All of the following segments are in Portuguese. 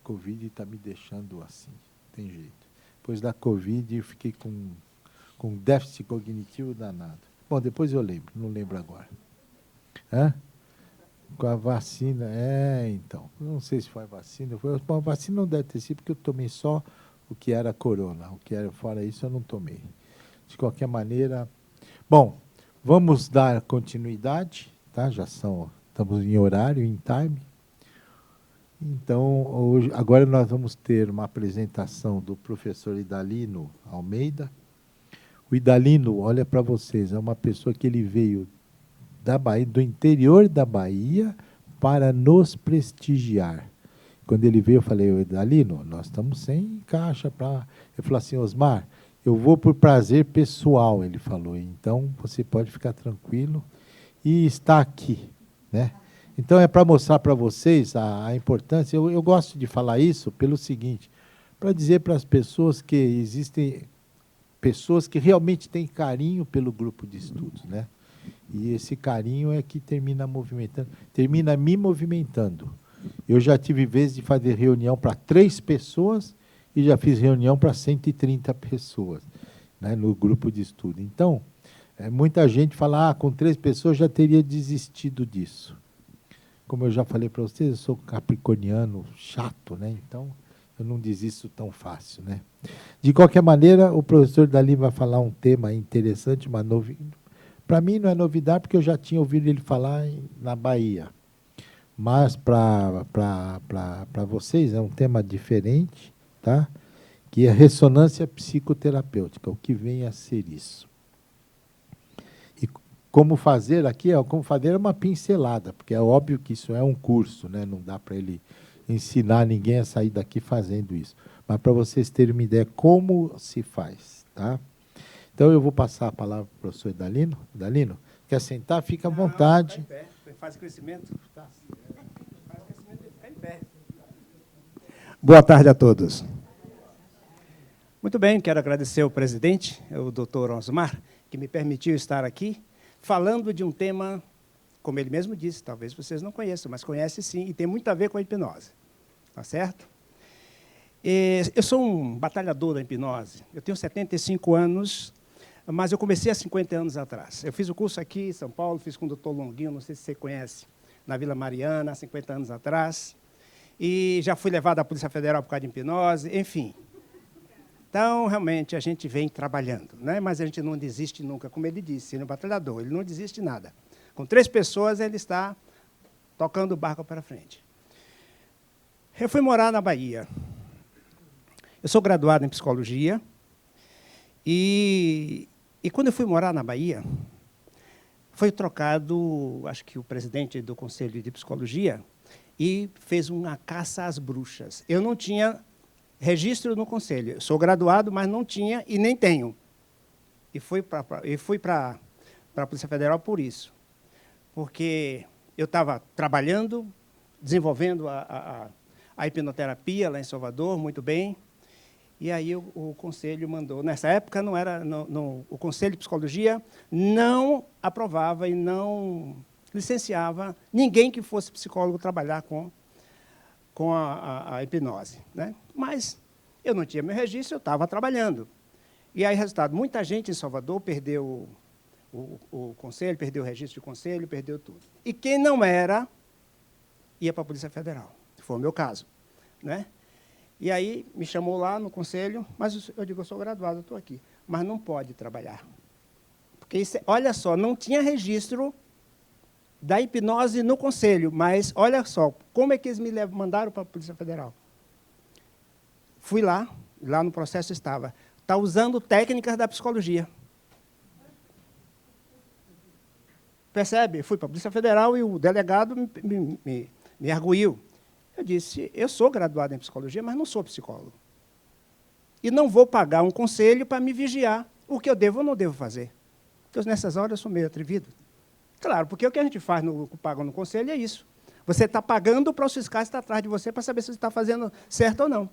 Covid está me deixando assim, tem jeito. Depois da Covid, eu fiquei com déficit cognitivo danado. Bom, depois eu lembro, não lembro agora. Hã? Com a vacina, então. Não sei se foi a vacina. Bom, a vacina não deve ter sido, porque eu tomei só o que era corona. O que era fora isso, eu não tomei. De qualquer maneira. Bom, vamos dar continuidade, tá? Estamos em horário, em time. Então, agora nós vamos ter uma apresentação do professor Idalino Almeida. O Idalino, olha para vocês, é uma pessoa que ele veio da Bahia, do interior da Bahia, para nos prestigiar. Quando ele veio, eu falei, Idalino, nós estamos sem caixa para... Ele falou assim, Osmar, eu vou por prazer pessoal, ele falou. Então, você pode ficar tranquilo e está aqui, né? Então, é para mostrar para vocês a importância. Eu gosto de falar isso pelo seguinte, para dizer para as pessoas que existem pessoas que realmente têm carinho pelo grupo de estudos, né? E esse carinho é que termina me movimentando. Eu já tive vezes de fazer reunião para 3 pessoas e já fiz reunião para 130 pessoas, né, no grupo de estudo. Então, muita gente fala, com 3 pessoas já teria desistido disso. Como eu já falei para vocês, eu sou capricorniano chato, né? Então, eu não desisto tão fácil, né? De qualquer maneira, o professor Dali vai falar um tema interessante, uma novidade. Para mim não é novidade, porque eu já tinha ouvido ele falar na Bahia. Mas para vocês é um tema diferente, tá? Que é ressonância psicoterapêutica, o que vem a ser isso. E como fazer aqui, como fazer é uma pincelada, porque é óbvio que isso é um curso, né? Não dá para ele ensinar ninguém a sair daqui fazendo isso. Mas para vocês terem uma ideia como se faz, tá? Então, eu vou passar a palavra para o professor Idalino. Idalino, quer sentar? Fica à vontade. Está em pé. Faz crescimento. Faz crescimento, fica em pé. Boa tarde a todos. Muito bem, quero agradecer ao presidente, o doutor Osmar, que me permitiu estar aqui, falando de um tema, como ele mesmo disse, talvez vocês não conheçam, mas conhecem sim, e tem muito a ver com a hipnose. Tá certo? Eu sou um batalhador da hipnose. Eu tenho 75 anos, mas eu comecei há 50 anos atrás. Eu fiz o curso aqui em São Paulo, fiz com o doutor Longuinho, não sei se você conhece, na Vila Mariana, há 50 anos atrás. E já fui levado à Polícia Federal por causa de hipnose, enfim. Então, realmente, a gente vem trabalhando, né? Mas a gente não desiste nunca, como ele disse, ele é um batalhador, ele não desiste nada. Com 3 pessoas, ele está tocando o barco para frente. Eu fui morar na Bahia. Eu sou graduado em psicologia e quando eu fui morar na Bahia, foi trocado, acho que o presidente do Conselho de Psicologia, e fez uma caça às bruxas. Eu não tinha registro no Conselho. Eu sou graduado, mas não tinha e nem tenho. E fui para a Polícia Federal por isso. Porque eu estava trabalhando, desenvolvendo a hipnoterapia lá em Salvador, muito bem. E aí o Conselho mandou. Nessa época, o Conselho de Psicologia não aprovava e não licenciava ninguém que fosse psicólogo trabalhar com a hipnose, né? Mas eu não tinha meu registro, eu estava trabalhando. E aí, resultado, muita gente em Salvador perdeu o conselho, perdeu o registro de conselho, perdeu tudo. E quem não era, ia para a Polícia Federal. Foi o meu caso, né? E aí me chamou lá no conselho, mas eu digo, eu sou graduado, eu estou aqui, mas não pode trabalhar. Porque, isso, olha só, não tinha registro da hipnose no conselho, mas olha só, como é que eles me mandaram para a Polícia Federal? Fui lá no processo estava, está usando técnicas da psicologia. Percebe? Fui para a Polícia Federal e o delegado me arguiu. Eu disse, eu sou graduado em psicologia, mas não sou psicólogo. E não vou pagar um conselho para me vigiar o que eu devo ou não devo fazer. Então, nessas horas, eu sou meio atrevido. Claro, porque o que a gente faz, paga no conselho, é isso. Você está pagando para os fiscais estar atrás de você para saber se você está fazendo certo ou não.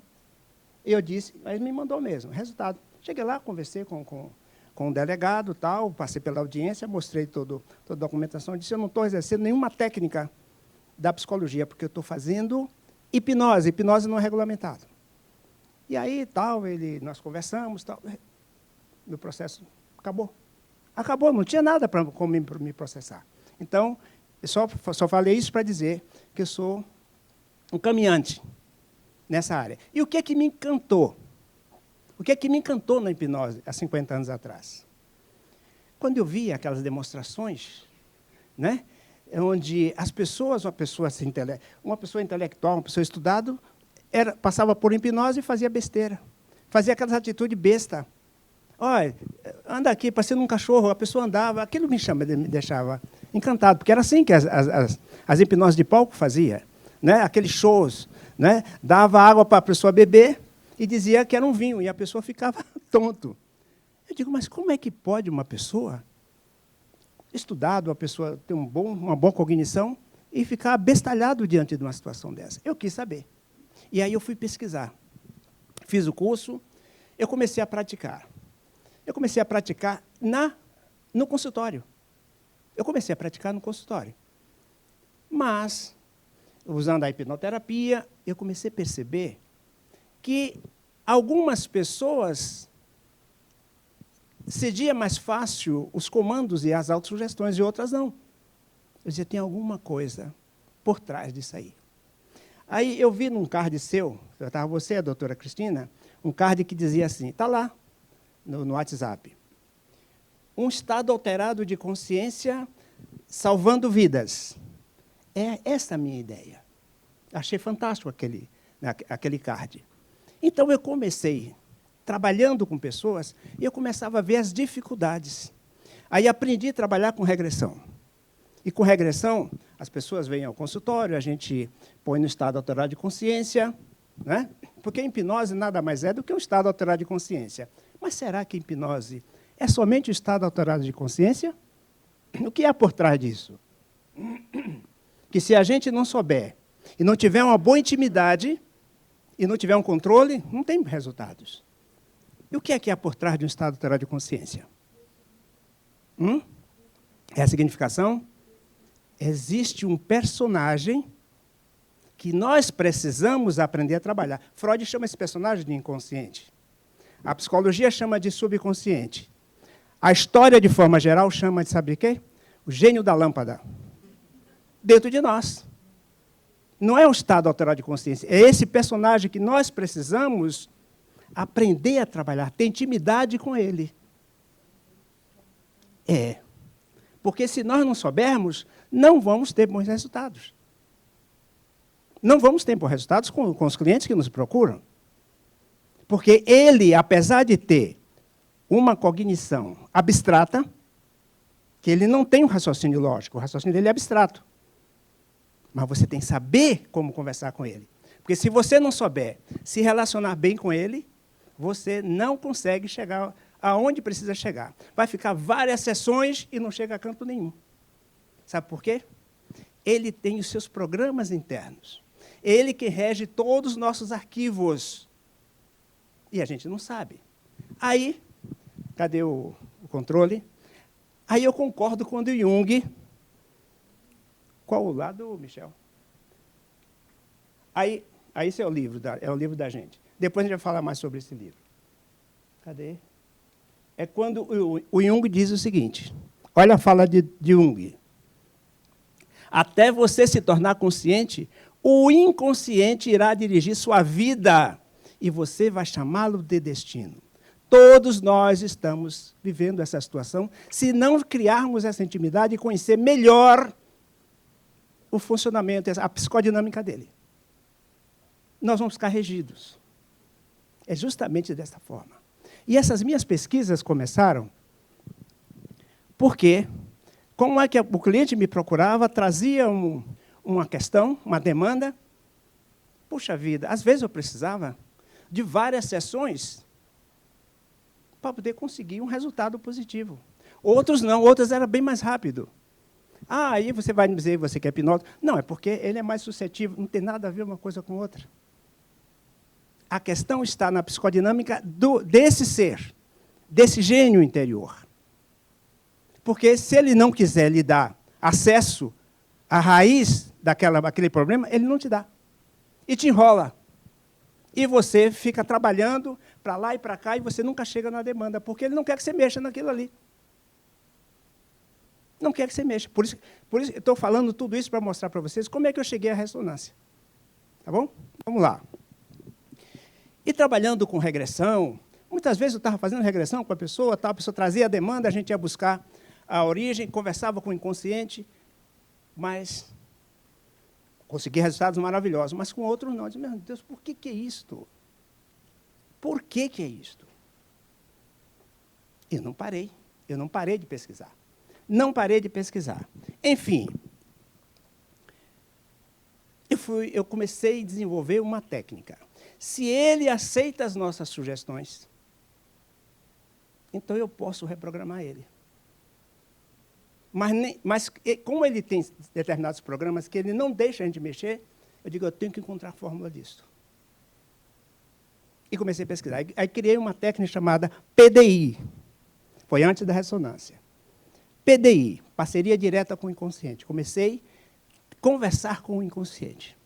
Eu disse, mas me mandou mesmo. Resultado, cheguei lá, conversei com o delegado, tal, passei pela audiência, mostrei toda a documentação, disse, eu não estou exercendo nenhuma técnica da psicologia, porque eu estou fazendo hipnose não é regulamentado. E aí, tal, nós conversamos, tal, meu processo acabou. Acabou, não tinha nada para me processar. Então, eu só falei isso para dizer que eu sou um caminhante nessa área. E o que é que me encantou? O que é que me encantou na hipnose há 50 anos atrás? Quando eu via aquelas demonstrações, né, onde as pessoas, uma pessoa intelectual, uma pessoa estudada, passava por hipnose e fazia besteira. Fazia aquelas atitudes besta. Olha, anda aqui, parecendo um cachorro, a pessoa andava, aquilo me deixava encantado, porque era assim que as hipnoses de palco fazia, né? Aqueles shows, né? Dava água para a pessoa beber e dizia que era um vinho, e a pessoa ficava tonto. Eu digo, mas como é que pode uma pessoa estudada, uma pessoa ter uma boa cognição e ficar abestalhado diante de uma situação dessa? Eu quis saber. E aí eu fui pesquisar. Fiz o curso, eu comecei a praticar. Eu comecei a praticar no consultório. Mas, usando a hipnoterapia, eu comecei a perceber que algumas pessoas cedia mais fácil os comandos e as autossugestões, e outras não. Eu dizia, tem alguma coisa por trás disso aí. Aí eu vi num card seu, estava você, a doutora Cristina, um card que dizia assim, está lá, no WhatsApp. Um estado alterado de consciência salvando vidas. É essa a minha ideia. Achei fantástico aquele card. Então, eu comecei trabalhando com pessoas e eu começava a ver as dificuldades. Aí aprendi a trabalhar com regressão. E com regressão, as pessoas vêm ao consultório, a gente põe no estado alterado de consciência, né? Porque a hipnose nada mais é do que um estado alterado de consciência. Mas será que a hipnose é somente o estado alterado de consciência? O que há por trás disso? Que se a gente não souber e não tiver uma boa intimidade e não tiver um controle, não tem resultados. E o que é que há por trás de um estado alterado de consciência? É a significação? Existe um personagem que nós precisamos aprender a trabalhar. Freud chama esse personagem de inconsciente. A psicologia chama de subconsciente. A história, de forma geral, chama de, sabe o quê? O gênio da lâmpada. Dentro de nós. Não é um estado alterado de consciência. É esse personagem que nós precisamos aprender a trabalhar, ter intimidade com ele. Porque se nós não soubermos, não vamos ter bons resultados. Não vamos ter bons resultados com os clientes que nos procuram. Porque ele, apesar de ter uma cognição abstrata, que ele não tem um raciocínio lógico, o raciocínio dele é abstrato. Mas você tem que saber como conversar com ele. Porque se você não souber se relacionar bem com ele, você não consegue chegar aonde precisa chegar. Vai ficar várias sessões e não chega a canto nenhum. Sabe por quê? Ele tem os seus programas internos. Ele que rege todos os nossos arquivos. E a gente não sabe. Aí, cadê o controle? Aí eu concordo com o Jung. Qual o lado, Michel? Aí esse é o livro da gente. Depois a gente vai falar mais sobre esse livro. Cadê? É quando o Jung diz o seguinte. Olha a fala de Jung. Até você se tornar consciente, o inconsciente irá dirigir sua vida e você vai chamá-lo de destino. Todos nós estamos vivendo essa situação se não criarmos essa intimidade e conhecer melhor o funcionamento, a psicodinâmica dele. Nós vamos ficar regidos. É justamente dessa forma. E essas minhas pesquisas começaram porque, como é que o cliente me procurava, trazia uma questão, uma demanda. Puxa vida, às vezes eu precisava de várias sessões para poder conseguir um resultado positivo. Outros não, outras era bem mais rápido. Aí você vai me dizer que você quer hipnose. Não, é porque ele é mais suscetível, não tem nada a ver uma coisa com outra. A questão está na psicodinâmica desse ser, desse gênio interior. Porque se ele não quiser lhe dar acesso à raiz daquele problema, ele não te dá. e te enrola. E você fica trabalhando para lá e para cá e você nunca chega na demanda, porque ele não quer que você mexa naquilo ali. Não quer que você mexa. Por isso eu estou falando tudo isso para mostrar para vocês como é que eu cheguei à ressonância. Tá bom? Vamos lá. E trabalhando com regressão, muitas vezes eu estava fazendo regressão com a pessoa trazia a demanda, a gente ia buscar a origem, conversava com o inconsciente, mas consegui resultados maravilhosos, mas com outros não. Eu disse, meu Deus, por que é isto? Por que é isto? Eu não parei de pesquisar. Não parei de pesquisar. Enfim, eu comecei a desenvolver uma técnica. Se ele aceita as nossas sugestões, então eu posso reprogramar ele. Mas como ele tem determinados programas que ele não deixa a gente mexer, eu digo, eu tenho que encontrar a fórmula disso. E comecei a pesquisar. Aí criei uma técnica chamada PDI. Foi antes da ressonância. PDI, parceria direta com o inconsciente. Comecei a conversar com o inconsciente.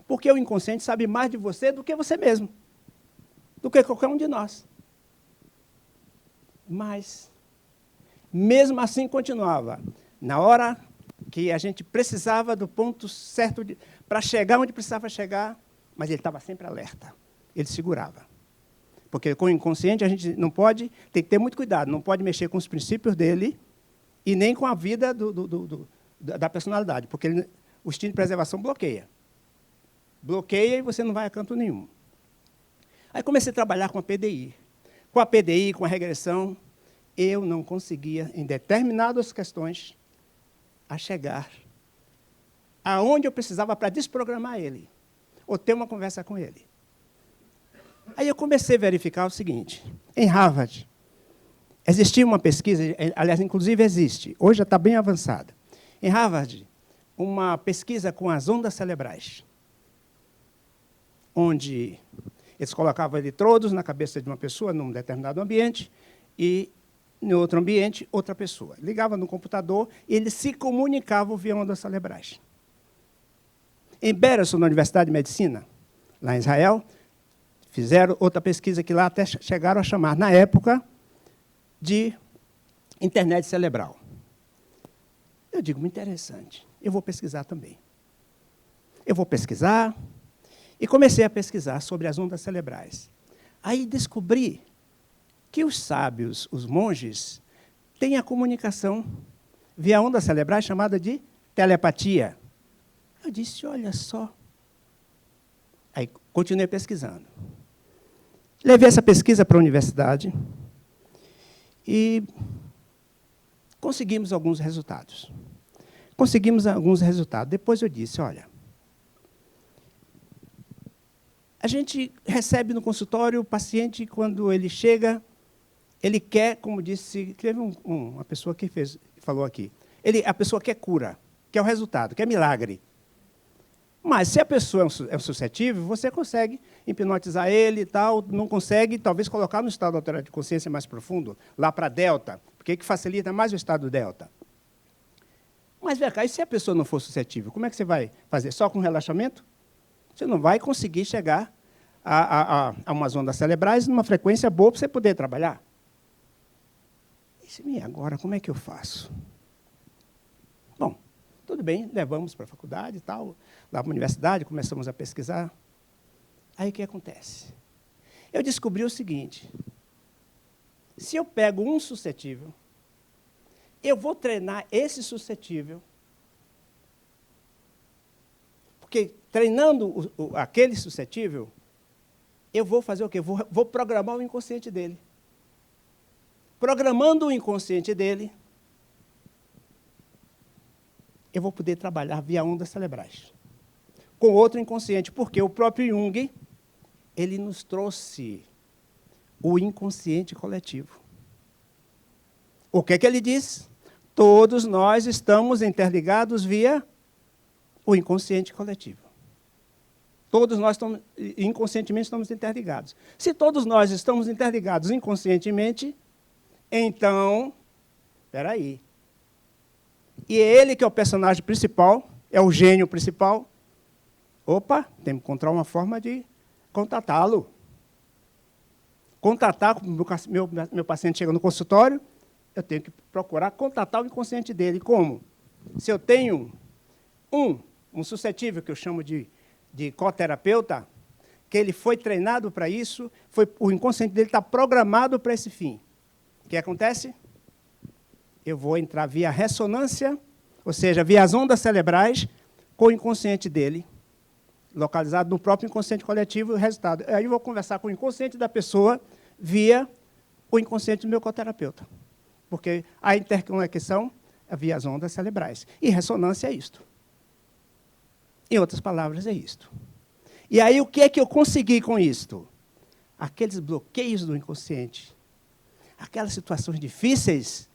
Porque o inconsciente sabe mais de você do que você mesmo. Do que qualquer um de nós. Mas, mesmo assim, continuava. Na hora que a gente precisava do ponto certo para chegar onde precisava chegar, mas ele estava sempre alerta. Ele segurava. Porque com o inconsciente a gente não pode, tem que ter muito cuidado, não pode mexer com os princípios dele e nem com a vida da personalidade, porque o instinto de preservação bloqueia. Bloqueia e você não vai a canto nenhum. Aí comecei a trabalhar com a PDI. Com a PDI, com a regressão, eu não conseguia, em determinadas questões, a chegar aonde eu precisava para desprogramar ele, ou ter uma conversa com ele. Aí eu comecei a verificar o seguinte, em Harvard, existia uma pesquisa, aliás, inclusive existe, hoje já está bem avançada, em Harvard, uma pesquisa com as ondas cerebrais, onde eles colocavam eletrodos na cabeça de uma pessoa num determinado ambiente e, em outro ambiente, outra pessoa. Ligava no computador e eles se comunicavam via ondas cerebrais. Em Berkeley, na Universidade de Medicina, lá em Israel, fizeram outra pesquisa que lá até chegaram a chamar, na época, de internet cerebral. Eu digo, muito interessante, eu vou pesquisar também. Eu vou pesquisar, e comecei a pesquisar sobre as ondas cerebrais. Aí descobri que os sábios, os monges, têm a comunicação via ondas cerebrais chamada de telepatia. Eu disse, olha só. Aí continuei pesquisando. Levei essa pesquisa para a universidade e conseguimos alguns resultados. Depois eu disse, olha, a gente recebe no consultório o paciente, quando ele chega, ele quer, como disse, teve uma pessoa que falou aqui, a pessoa quer cura, quer o resultado, quer milagre. Mas se a pessoa é suscetível, você consegue hipnotizar ele e tal, não consegue, talvez, colocar no estado alterado de consciência mais profundo, lá para delta, porque que facilita mais o estado delta. Mas, vem cá, e se a pessoa não for suscetível, como é que você vai fazer? Só com relaxamento? Você não vai conseguir chegar a umas ondas cerebrais numa frequência boa para você poder trabalhar. E agora, como é que eu faço? Bom, tudo bem, levamos para a faculdade e tal, lá para a universidade, começamos a pesquisar. Aí o que acontece? Eu descobri o seguinte, se eu pego um suscetível, eu vou treinar esse suscetível, porque treinando aquele suscetível, eu vou fazer o quê? Vou programar o inconsciente dele. Programando o inconsciente dele, eu vou poder trabalhar via ondas cerebrais. Com outro inconsciente, porque o próprio Jung, ele nos trouxe o inconsciente coletivo. O que ele diz? Todos nós estamos interligados via o inconsciente coletivo. Todos nós inconscientemente estamos interligados. Se todos nós estamos interligados inconscientemente, então, espera aí. E é ele que é o personagem principal, é o gênio principal. Opa, tem que encontrar uma forma de contatá-lo. Contatar, meu paciente chega no consultório, eu tenho que procurar contatar o inconsciente dele. Como? Se eu tenho um suscetível, que eu chamo de coterapeuta, que ele foi treinado para isso, o inconsciente dele está programado para esse fim. O que acontece? Eu vou entrar via ressonância, ou seja, via as ondas cerebrais, com o inconsciente dele, localizado no próprio inconsciente coletivo, e o resultado. Aí eu vou conversar com o inconsciente da pessoa via o inconsciente do meu coterapeuta. Porque a interconexão é via as ondas cerebrais. E ressonância é isto. Em outras palavras, é isto. E aí, o que é que eu consegui com isto? Aqueles bloqueios do inconsciente, aquelas situações difíceis,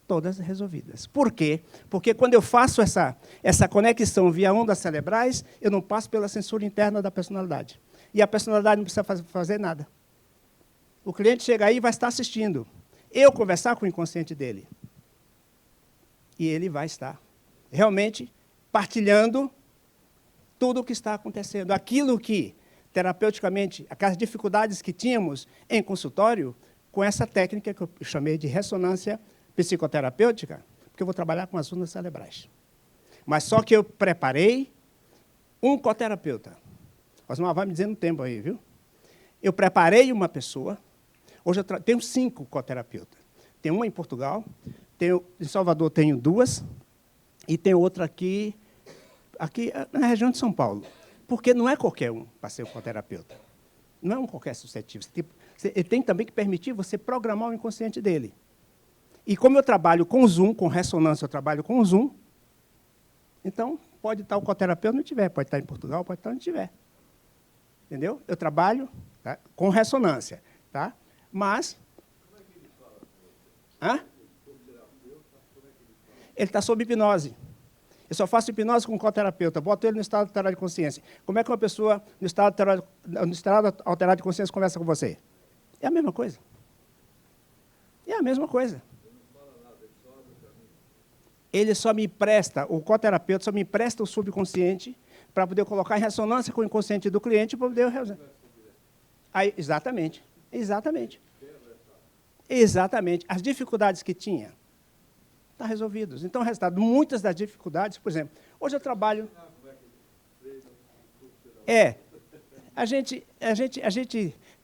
todas resolvidas. Por quê? Porque quando eu faço essa conexão via ondas cerebrais, eu não passo pela censura interna da personalidade. E a personalidade não precisa fazer nada. O cliente chega aí e vai estar assistindo. Eu conversar com o inconsciente dele. E ele vai estar realmente partilhando tudo o que está acontecendo. Aquilo que, terapeuticamente, aquelas dificuldades que tínhamos em consultório, com essa técnica que eu chamei de ressonância psicoterapêutica, porque eu vou trabalhar com as ondas cerebrais. Mas só que eu preparei um coterapeuta. Osmar vai me dizendo um tempo aí, viu? Eu preparei uma pessoa. Hoje eu tenho 5 coterapeutas. Tem uma em Portugal, em Salvador tenho 2, e tem outra aqui na região de São Paulo. Porque não é qualquer um para ser um coterapeuta. Não é um qualquer suscetível. Ele tem também que permitir você programar o inconsciente dele. E como eu trabalho com Zoom, com ressonância, eu trabalho com Zoom, então pode estar o coterapeuta onde tiver, pode estar em Portugal, pode estar onde tiver. Entendeu? Eu trabalho, tá, com ressonância. Tá? Mas... Como é que ele fala? Hã? Ele está sob hipnose. Eu só faço hipnose com o coterapeuta, boto ele no estado alterado de consciência. Como é que uma pessoa no estado alterado de consciência conversa com você? É a mesma coisa. É a mesma coisa. Ele só me empresta, o coterapeuta só me empresta o subconsciente para poder colocar em ressonância com o inconsciente do cliente para poder resolver. Aí, exatamente. Exatamente. As dificuldades que tinha, está resolvidos. Então, o resultado, muitas das dificuldades, por exemplo, hoje eu trabalho... A gente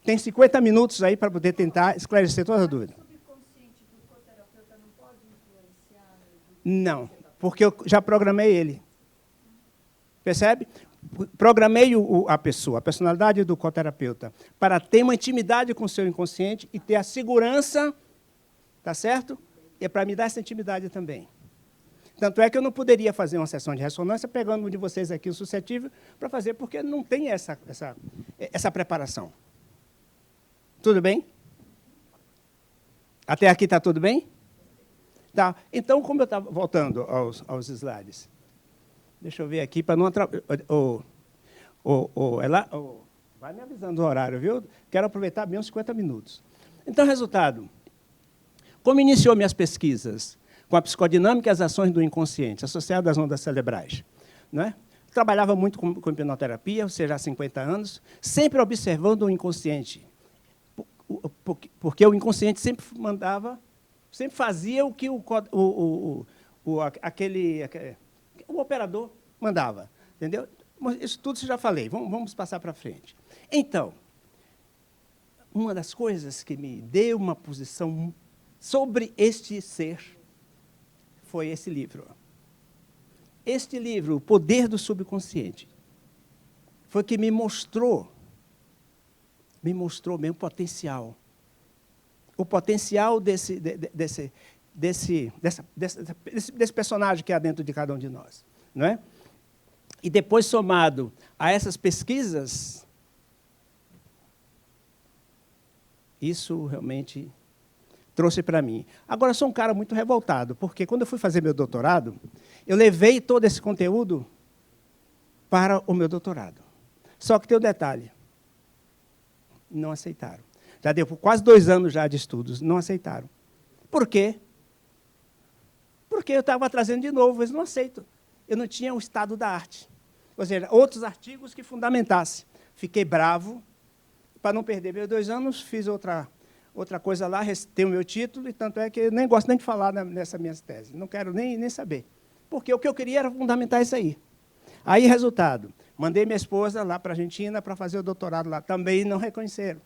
tem 50 minutos aí para poder tentar esclarecer todas as dúvidas. O subconsciente do coterapeuta não pode influenciar? Não, porque eu já programei ele. Percebe? Programei a pessoa, a personalidade do coterapeuta, para ter uma intimidade com o seu inconsciente e ter a segurança, tá certo? E é para me dar essa intimidade também. Tanto é que eu não poderia fazer uma sessão de ressonância pegando um de vocês aqui, o suscetível, para fazer, porque não tem essa preparação. Tudo bem? Até aqui está tudo bem? Tá. Então, como eu estava voltando aos slides, deixa eu ver aqui para não atrapalhar. Vai me avisando o horário, viu? Quero aproveitar bem uns 50 minutos. Então, resultado. Como iniciou minhas pesquisas com a psicodinâmica e as ações do inconsciente, associadas às ondas cerebrais, né? Trabalhava muito com hipnoterapia, ou seja, há 50 anos, sempre observando o inconsciente. Porque o inconsciente sempre fazia o que o operador mandava. Entendeu? Isso tudo eu já falei, vamos passar para frente. Então, uma das coisas que me deu uma posição sobre este ser foi esse livro. Este livro, O Poder do Subconsciente, foi que me mostrou bem o potencial desse personagem que há dentro de cada um de nós. Não é? E depois, somado a essas pesquisas, isso realmente trouxe para mim. Agora, eu sou um cara muito revoltado, porque quando eu fui fazer meu doutorado, eu levei todo esse conteúdo para o meu doutorado. Só que tem um detalhe. Não aceitaram. Já deu quase 2 anos já de estudos, não aceitaram. Por quê? Porque eu estava trazendo de novo, eles não aceitam. Eu não tinha o estado da arte. Ou seja, outros artigos que fundamentassem. Fiquei bravo, para não perder meus 2 anos, fiz outra coisa lá, tenho o meu título, e tanto é que eu nem gosto nem de falar nessa minha tese. Não quero nem saber. Porque o que eu queria era fundamentar isso aí. Aí, resultado, mandei minha esposa lá para a Argentina para fazer o doutorado lá. Também não reconheceram.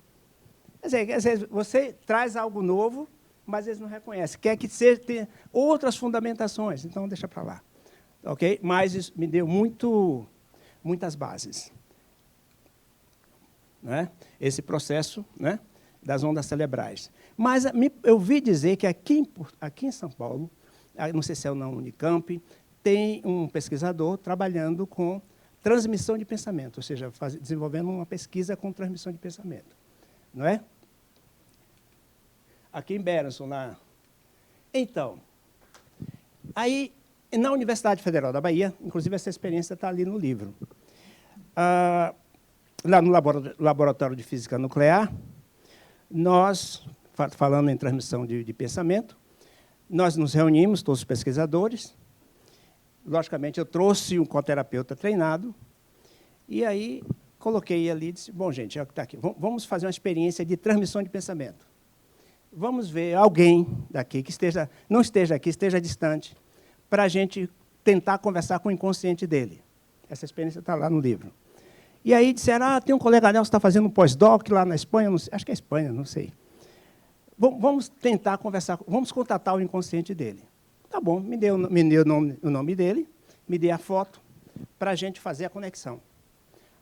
Quer dizer, você traz algo novo, mas eles não reconhecem. Quer que tenha outras fundamentações, então deixa para lá. Okay? Mas isso me deu muitas bases. Né? Esse processo, né, das ondas cerebrais. Mas eu vi dizer que aqui em São Paulo, não sei se é na Unicamp, tem um pesquisador trabalhando com transmissão de pensamento, ou seja, desenvolvendo uma pesquisa com transmissão de pensamento. Não é? Aqui em Berenson, lá. Então, aí, na Universidade Federal da Bahia, inclusive essa experiência está ali no livro, lá no Laboratório de Física Nuclear, nós, falando em transmissão de pensamento, nós nos reunimos, todos os pesquisadores. Logicamente, eu trouxe um coterapeuta treinado, e aí coloquei ali e disse, bom, gente, é o que está aqui, vamos fazer uma experiência de transmissão de pensamento. Vamos ver alguém daqui que não esteja aqui, esteja distante, para a gente tentar conversar com o inconsciente dele. Essa experiência está lá no livro. E aí disseram, tem um colega Nelson que está fazendo um pós-doc lá na Espanha, não sei, acho que é Espanha, não sei. Vamos tentar conversar, vamos contatar o inconsciente dele. Tá bom, me deu o nome dele, me dei a foto, para a gente fazer a conexão.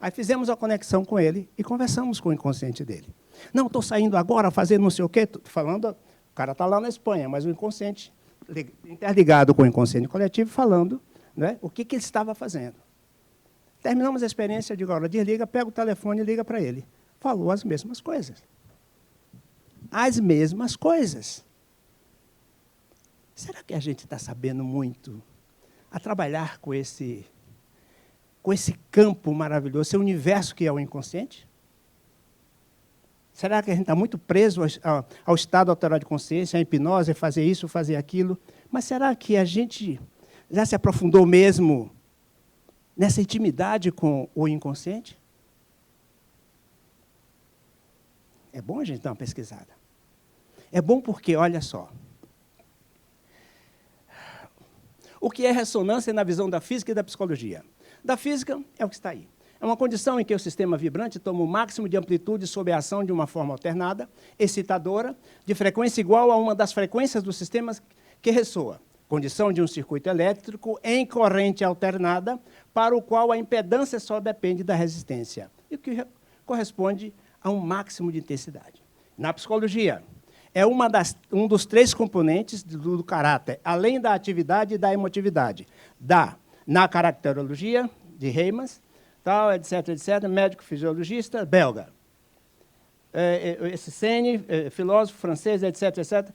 Aí fizemos a conexão com ele e conversamos com o inconsciente dele. Não, estou saindo agora, fazendo não sei o quê, falando, o cara está lá na Espanha, mas o inconsciente, interligado com o inconsciente coletivo, falando, né, o que ele estava fazendo. Terminamos a experiência, eu digo, agora desliga, pega o telefone e liga para ele. Falou as mesmas coisas. As mesmas coisas. Será que a gente está sabendo muito a trabalhar com esse campo maravilhoso, esse universo que é o inconsciente? Será que a gente está muito preso ao estado alterado de consciência, à hipnose, fazer isso, fazer aquilo? Mas será que a gente já se aprofundou mesmo nessa intimidade com o inconsciente? É bom a gente dar uma pesquisada. É bom porque, olha só, o que é ressonância na visão da física e da psicologia? Da física é o que está aí. É uma condição em que o sistema vibrante toma o máximo de amplitude sob a ação de uma forma alternada, excitadora, de frequência igual a uma das frequências do sistema que ressoa. Condição de um circuito elétrico em corrente alternada, para o qual a impedância só depende da resistência, e que corresponde a um máximo de intensidade. Na psicologia, é um dos 3 componentes do caráter, além da atividade e da emotividade. Na caracterologia, de Heymans, tal, etc., médico fisiologista, belga. Esse Sene, filósofo francês, etc.,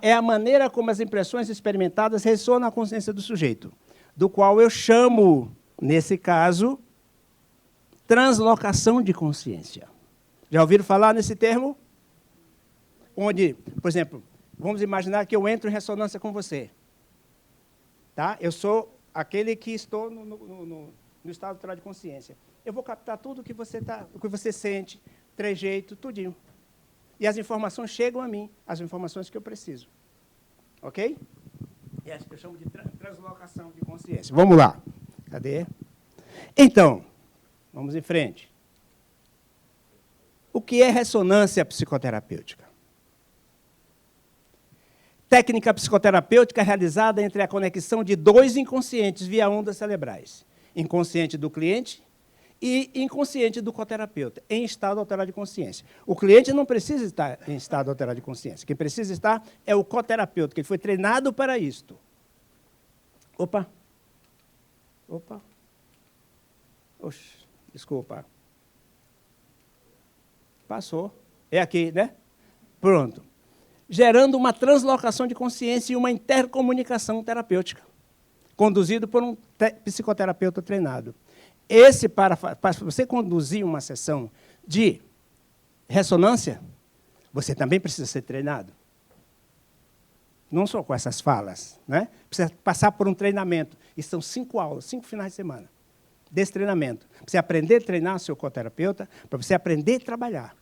é a maneira como as impressões experimentadas ressonam na consciência do sujeito, do qual eu chamo, nesse caso, translocação de consciência. Já ouviram falar nesse termo? Onde, por exemplo, vamos imaginar que eu entro em ressonância com você. Tá? Eu sou aquele que estou no estado alterado de consciência. Eu vou captar tudo o que você sente, trejeito, tudinho. E as informações chegam a mim, as informações que eu preciso. Ok? E acho que eu chamo de translocação de consciência. Vamos lá. Cadê? Então, vamos em frente. O que é ressonância psicoterapêutica? Técnica psicoterapêutica realizada entre a conexão de 2 inconscientes via ondas cerebrais. Inconsciente do cliente e inconsciente do coterapeuta, em estado alterado de consciência. O cliente não precisa estar em estado alterado de consciência. Quem precisa estar é o coterapeuta, que ele foi treinado para isto. Opa. Oxe, desculpa. Passou. É aqui, né? Pronto. Gerando uma translocação de consciência e uma intercomunicação terapêutica, conduzido por um psicoterapeuta treinado. Para você conduzir uma sessão de ressonância, você também precisa ser treinado. Não só com essas falas, né? Precisa passar por um treinamento. E são 5 aulas, 5 finais de semana. desse treinamento. Para você aprender a treinar seu coterapeuta, para você aprender a trabalhar.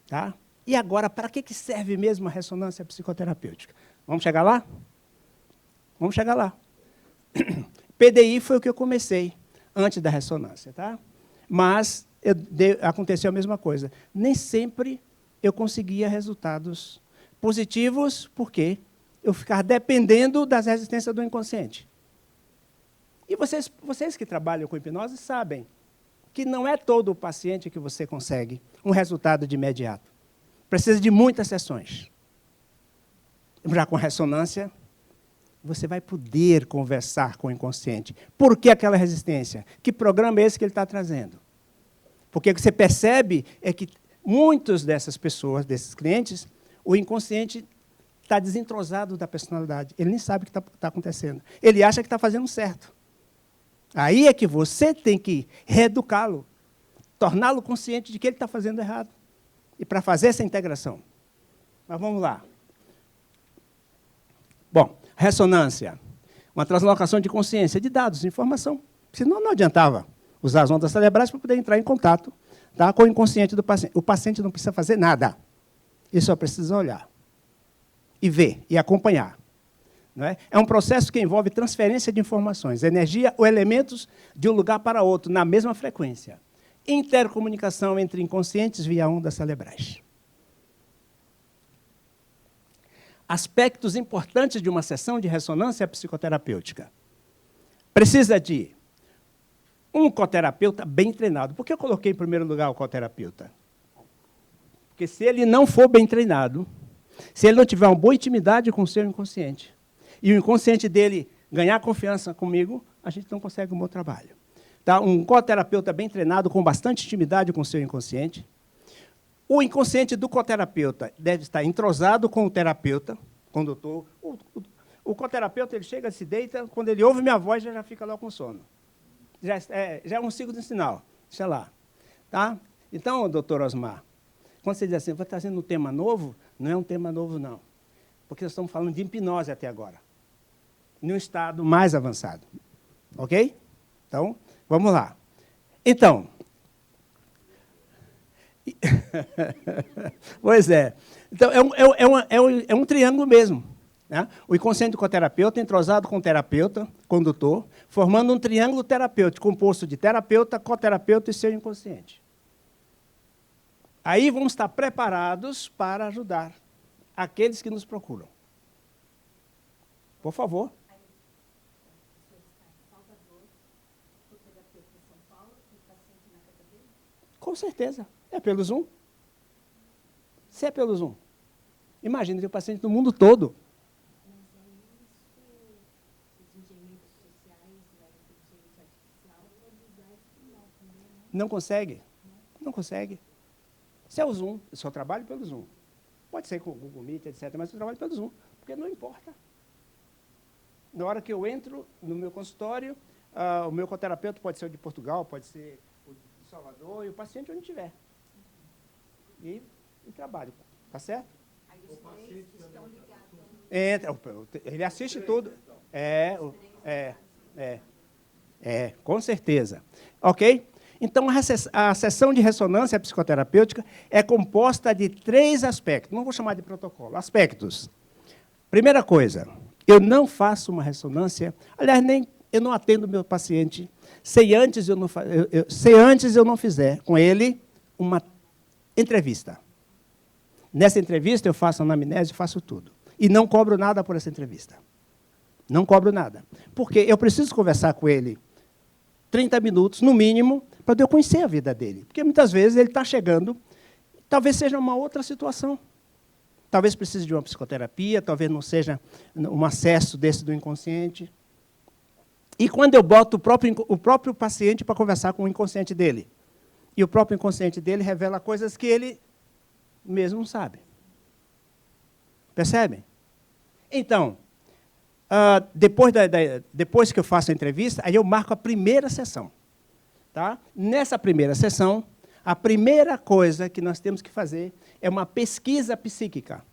Tá? E agora, para que serve mesmo a ressonância psicoterapêutica? Vamos chegar lá? Vamos chegar lá. PDI foi o que eu comecei antes da ressonância, tá? Mas aconteceu a mesma coisa. Nem sempre eu conseguia resultados positivos, porque eu ficava dependendo das resistências do inconsciente. E vocês que trabalham com hipnose sabem que não é todo o paciente que você consegue um resultado de imediato. Precisa de muitas sessões. Já com ressonância, você vai poder conversar com o inconsciente. Por que aquela resistência? Que programa é esse que ele está trazendo? Porque o que você percebe é que muitas dessas pessoas, desses clientes, o inconsciente está desentrosado da personalidade. Ele nem sabe o que está acontecendo. Ele acha que está fazendo certo. Aí é que você tem que reeducá-lo, torná-lo consciente de que ele está fazendo errado. E para fazer essa integração. Mas vamos lá. Bom, ressonância. Uma translocação de consciência, de dados, de informação. Senão não adiantava usar as ondas cerebrais para poder entrar em contato, tá, com o inconsciente do paciente. O paciente não precisa fazer nada. Ele só precisa olhar. E ver, e acompanhar. Não é? É um processo que envolve transferência de informações, energia ou elementos de um lugar para outro, na mesma frequência. Intercomunicação entre inconscientes via ondas cerebrais. Aspectos importantes de uma sessão de ressonância psicoterapêutica. Precisa de um coterapeuta bem treinado. Por que eu coloquei em primeiro lugar o coterapeuta? Porque se ele não for bem treinado, se ele não tiver uma boa intimidade com o seu inconsciente, e o inconsciente dele ganhar confiança comigo, a gente não consegue um bom trabalho. Tá? Um coterapeuta bem treinado, com bastante intimidade com o seu inconsciente. O inconsciente do coterapeuta deve estar entrosado com o terapeuta, com o doutor. O coterapeuta ele chega, se deita, quando ele ouve minha voz, já fica lá com sono. Já é um ciclo de sinal. Deixa lá. Tá? Então, doutor Osmar, quando você diz assim, vai trazendo um tema novo, não é um tema novo, não. Porque nós estamos falando de hipnose até agora. Num estado mais avançado. Ok? Então, vamos lá. Então, pois é. Então, é um triângulo mesmo. Né? O inconsciente do coterapeuta entrosado com o terapeuta, condutor, formando um triângulo terapêutico, composto de terapeuta, coterapeuta e seu inconsciente. Aí vamos estar preparados para ajudar aqueles que nos procuram. Por favor. Com certeza. É pelo Zoom. Se é pelo Zoom. Imagina ter paciente no mundo todo. Não consegue. Não consegue. Se é o Zoom, eu só trabalho pelo Zoom. Pode ser com o Google Meet, etc., mas eu trabalho pelo Zoom, porque não importa. Na hora que eu entro no meu consultório, o meu coterapeuta pode ser o de Portugal, pode ser o de Salvador, e o paciente onde estiver. E trabalho. Tá certo? Aí os três estão ligados. Entra, ele assiste tudo. Com certeza. Ok? Então, a sessão de ressonância psicoterapêutica é composta de 3 aspectos. Não vou chamar de protocolo, aspectos. Primeira coisa, eu não faço uma ressonância, aliás, eu não atendo meu paciente se antes eu não fizer com ele uma entrevista. Nessa entrevista, eu faço anamnese, faço tudo. E não cobro nada por essa entrevista. Não cobro nada. Porque eu preciso conversar com ele 30 minutos, no mínimo, para eu conhecer a vida dele. Porque muitas vezes ele está chegando, talvez seja uma outra situação. Talvez precise de uma psicoterapia, talvez não seja um acesso desse do inconsciente. E quando eu boto o próprio paciente para conversar com o inconsciente dele, e o próprio inconsciente dele revela coisas que ele mesmo não sabe. Percebem? Então, depois que eu faço a entrevista, aí eu marco a primeira sessão. Tá? Nessa primeira sessão, a primeira coisa que nós temos que fazer é uma pesquisa psíquica,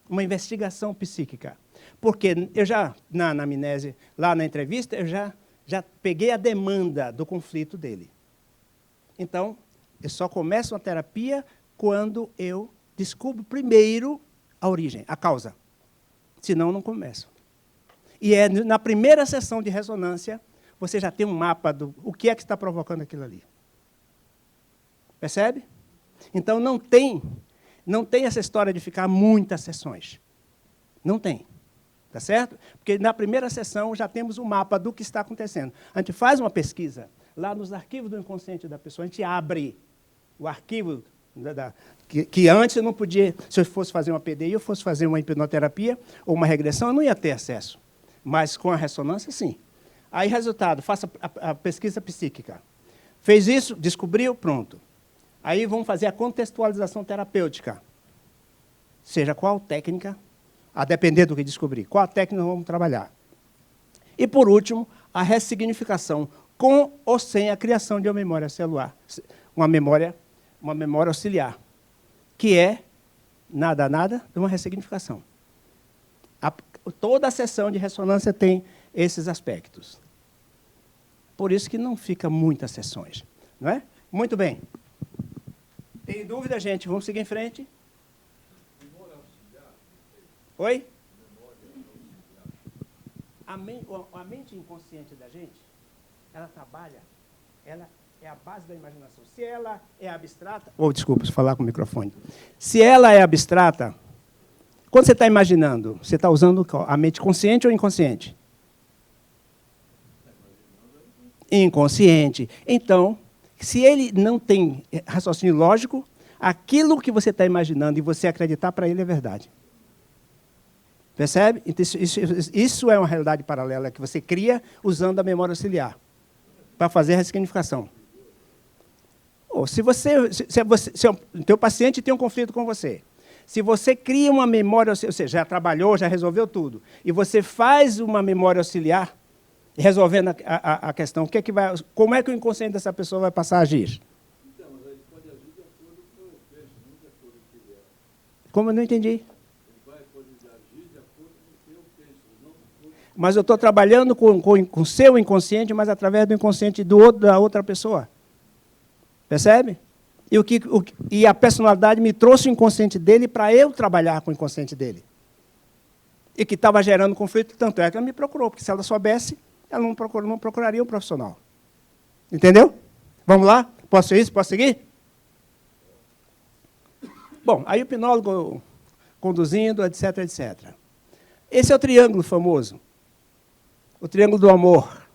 uma investigação psíquica. Porque eu já, na anamnese, lá na entrevista, eu já já peguei a demanda do conflito dele. Então, eu só começo uma terapia quando eu descubro primeiro a origem, a causa. Senão, não começo. E é na primeira sessão de ressonância, você já tem um mapa do o que é que está provocando aquilo ali. Percebe? Então, não tem essa história de ficar muitas sessões. Não tem. Tá certo? Porque na primeira sessão já temos um mapa do que está acontecendo. A gente faz uma pesquisa lá nos arquivos do inconsciente da pessoa, a gente abre o arquivo que antes eu não podia, se eu fosse fazer uma PDI, eu fosse fazer uma hipnoterapia ou uma regressão, eu não ia ter acesso. Mas com a ressonância, sim. Aí, resultado, faça a pesquisa psíquica. Fez isso, descobriu, pronto. Aí vamos fazer a contextualização terapêutica. Seja qual técnica, a depender do que descobrir, qual a técnica vamos trabalhar. E, por último, a ressignificação, com ou sem a criação de uma memória celular, uma memória auxiliar, que é, nada de uma ressignificação. Toda a sessão de ressonância tem esses aspectos. Por isso que não fica muitas sessões. Não é? Muito bem. Tem dúvida, gente? Vamos seguir em frente? Oi? A mente inconsciente da gente, ela trabalha, ela é a base da imaginação. Se ela é abstrata... desculpa, se falar com o microfone. Se ela é abstrata, quando você está imaginando, você está usando a mente consciente ou inconsciente? Inconsciente. Então, se ele não tem raciocínio lógico, aquilo que você está imaginando e você acreditar para ele é verdade. Percebe? Então, isso é uma realidade paralela que você cria usando a memória auxiliar para fazer a ressignificação. Se o teu paciente tem um conflito com você, se você cria uma memória, ou seja, já trabalhou, já resolveu tudo, e você faz uma memória auxiliar, resolvendo a questão, como é que o inconsciente dessa pessoa vai passar a agir? Então, mas ele pode agir de acordo com o penso, não de acordo com o que ele é. Como eu não entendi? Ele pode agir de acordo com o que eu penso, não de acordo com... Mas eu estou trabalhando com o seu inconsciente, mas através do inconsciente da outra pessoa. Percebe? E a personalidade me trouxe o inconsciente dele para eu trabalhar com o inconsciente dele. E que estava gerando conflito, tanto é que ela me procurou, porque se ela soubesse, ela não procuraria um profissional. Entendeu? Vamos lá? Posso ir? Posso seguir? Bom, aí o hipnólogo conduzindo, etc, etc. Esse é o triângulo famoso. O triângulo do amor.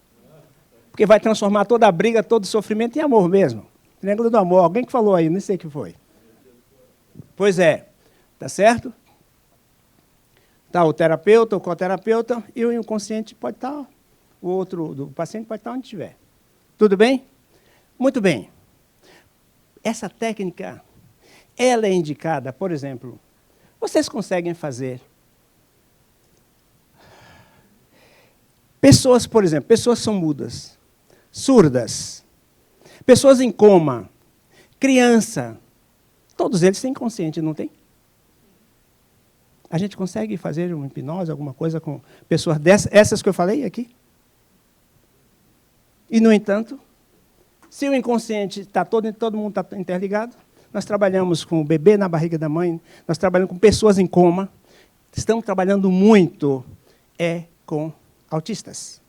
Porque vai transformar toda a briga, todo o sofrimento em amor mesmo. Triângulo do amor. Alguém que falou aí, não sei o que foi. Pois é. Tá certo? Está o terapeuta, o coterapeuta, e o inconsciente pode estar, o outro do paciente pode estar onde estiver. Tudo bem? Muito bem. Essa técnica, ela é indicada, por exemplo, vocês conseguem fazer. Pessoas, por exemplo, pessoas são mudas, surdas, pessoas em coma, criança, todos eles têm inconsciente, não tem? A gente consegue fazer uma hipnose, alguma coisa com pessoas essas que eu falei aqui? E, no entanto, se o inconsciente está todo mundo está interligado, nós trabalhamos com o bebê na barriga da mãe, nós trabalhamos com pessoas em coma, estamos trabalhando muito com autistas.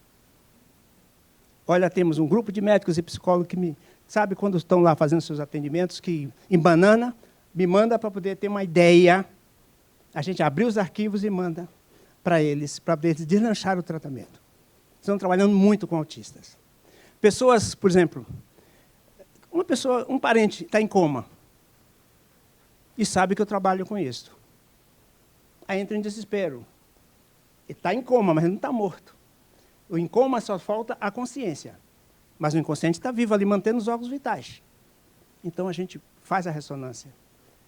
Olha, temos um grupo de médicos e psicólogos que sabe quando estão lá fazendo seus atendimentos, que em banana, me manda para poder ter uma ideia. A gente abriu os arquivos e manda para eles deslanchar o tratamento. Estamos trabalhando muito com autistas. Pessoas, por exemplo, um parente está em coma e sabe que eu trabalho com isso. Aí entra em desespero. Ele está em coma, mas ele não está morto. O em coma só falta a consciência. Mas o inconsciente está vivo ali, mantendo os órgãos vitais. Então, a gente faz a ressonância